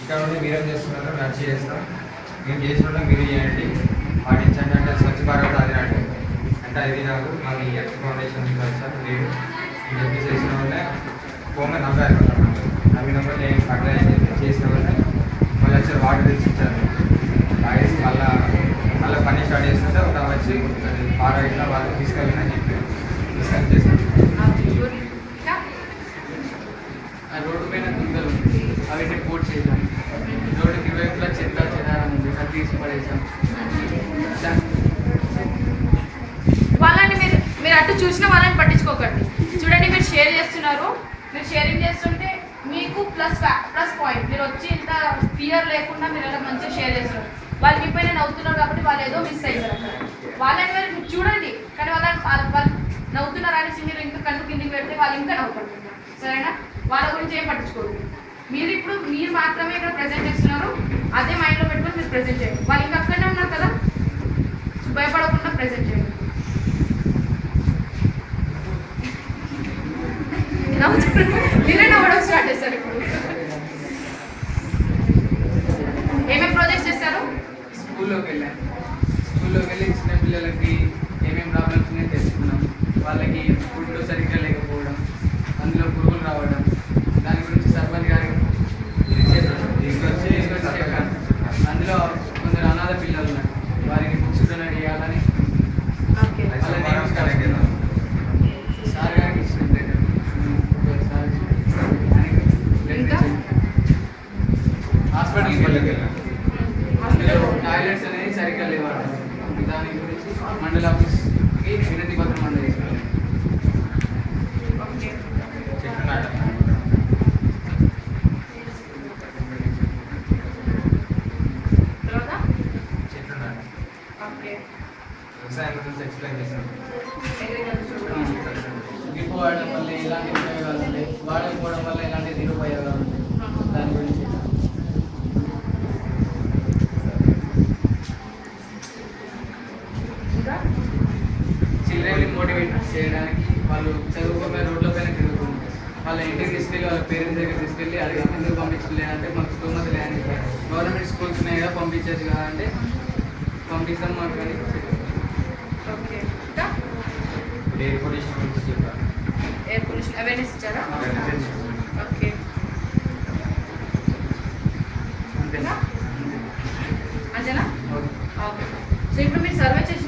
ఇక్కడ ఉండి మీరేం చేస్తున్నారో నడిచి చేస్తాం. మేము చేసిన మీరు చేయండి, పాటించండి. అంటే స్వచ్ఛ భారత్ అది అంటే అది కాదు, మాకు ఎర్త్ ఫౌండేషన్ వచ్చారు మీరు అని చెప్పి చేసిన వాళ్ళే పోగా నవ్వారు. నవ్వినప్పుడు నేను పడ్డాయి అని చెప్పి చేసిన వాళ్ళే మళ్ళీ వచ్చి వాటర్ తెచ్చి ఇచ్చారు. తాగేసి మళ్ళీ పని స్టార్ట్ చేస్తుంటే ఒక వచ్చి బాగా ఇట్లా వాళ్ళు తీసుకెళ్ళినని చెప్పి తీసుకెళ్ళి చేశారు. ఆ రోడ్డు పైన గుంతలు అవి పోట్ చేసాం. రోడ్డుకి ఇరువైపులా చెత్త చెదారం ఉంది, అది తీసి పడేసాం. వాళ్ళని మీరు అటు చూసిన వాళ్ళని పట్టించుకోకండి. చూడండి, మీరు షేర్ చేస్తున్నారు, మీరు షేరింగ్ చేస్తుంటే మీకు ప్లస్ పాయింట్. మీరు వచ్చి ఇంత ఫియర్ లేకుండా మీరు ఎలా మంచిగా షేర్ చేస్తున్నారు. వాళ్ళు మీ పైన నవ్వుతున్నారు కాబట్టి వాళ్ళు ఏదో మిస్ అయ్యారు. వాళ్ళని మీరు చూడండి, కానీ వాళ్ళు నవ్వుతున్నారు అనేసి మీరు ఇంకా కన్ను కిందికి పెడితే వాళ్ళు ఇంకా నవ్వుకుంటున్నారు. సరేనా? వాళ్ళ గురించి ఏం పట్టించుకోరు. మీరు మాత్రమే ఇక్కడ ప్రజెంట్ చేస్తున్నారు. అదే మైండ్లో పెట్టుకొని మీరు ప్రజెంట్ చేయండి. వాళ్ళు ఇంకా అక్కడనే ఉన్నారు కదా, భయపడకుండా ప్రజెంట్ చేయండి. మీరే నవ్వడం స్టార్ట్ చేస్తారు. ఇప్పుడు ఏమేమి ప్రాజెక్ట్స్ చేస్తారు? స్కూల్లోకి వెళ్ళి చిన్న పిల్లలకి ఏమేమి ప్రాబ్లమ్స్ ఉన్నాయో తెలుసుకున్నాం. వాళ్ళకి ఫుడ్ సరిగ్గా లేకపోవడం, అందులో పురుగులు రావడం, దాని గురించి సర్పంచ్ గారికి చెప్పాను. అందులో కొందరు అనాథ పిల్లలు ఉన్నారు, వారికి బుక్స్ డొనేట్ చేయాలని సార్ గారికి ఇచ్చిన హాస్పిటల్కి వెళ్ళాం. అందులో టాయిలెట్స్ అనేది సరిగ్గా లేవాడు. దాని గురించి మండల ఆఫీస్కి వినతి పత్రం అందజేసుకున్నాం. వ్యవసాయం గురించి ఎక్స్ప్లెయిన్ చేశాను. గిప్పు వాడడం వల్ల ఎలాంటి ఉపయోగాలు ఉంటాయి, వాడకపోవడం వల్ల ఎలాంటి నిరుపయోగాలు ఉంటాయి, దాని గురించి చిల్డ్రన్ని మోటివేట్ చేయడానికి వాళ్ళు చదువుకోపోయి రోడ్ల పైన తిరుగుతుంది. వాళ్ళ ఇంటికి తీసుకెళ్ళి వాళ్ళ పేరెంట్స్ దగ్గర తీసుకెళ్ళి అది ఎందుకు పంపించలేదంటే మాకు స్తోమత లేదని గవర్నమెంట్ స్కూల్స్ ఉన్నాయి కదా పంపించచ్చు కదా అంటే పంపిస్తాం మాకు కానీ. ఎయిర్ పొల్యూషన్ గురించి చెప్పారు. ఎయిర్ పొల్యూషన్ అవేర్నెస్ ఇచ్చారా? ఓకే, అంతేనా? అంతేనా? ఓకే. సో ఇప్పుడు మీరు సర్వే చేసి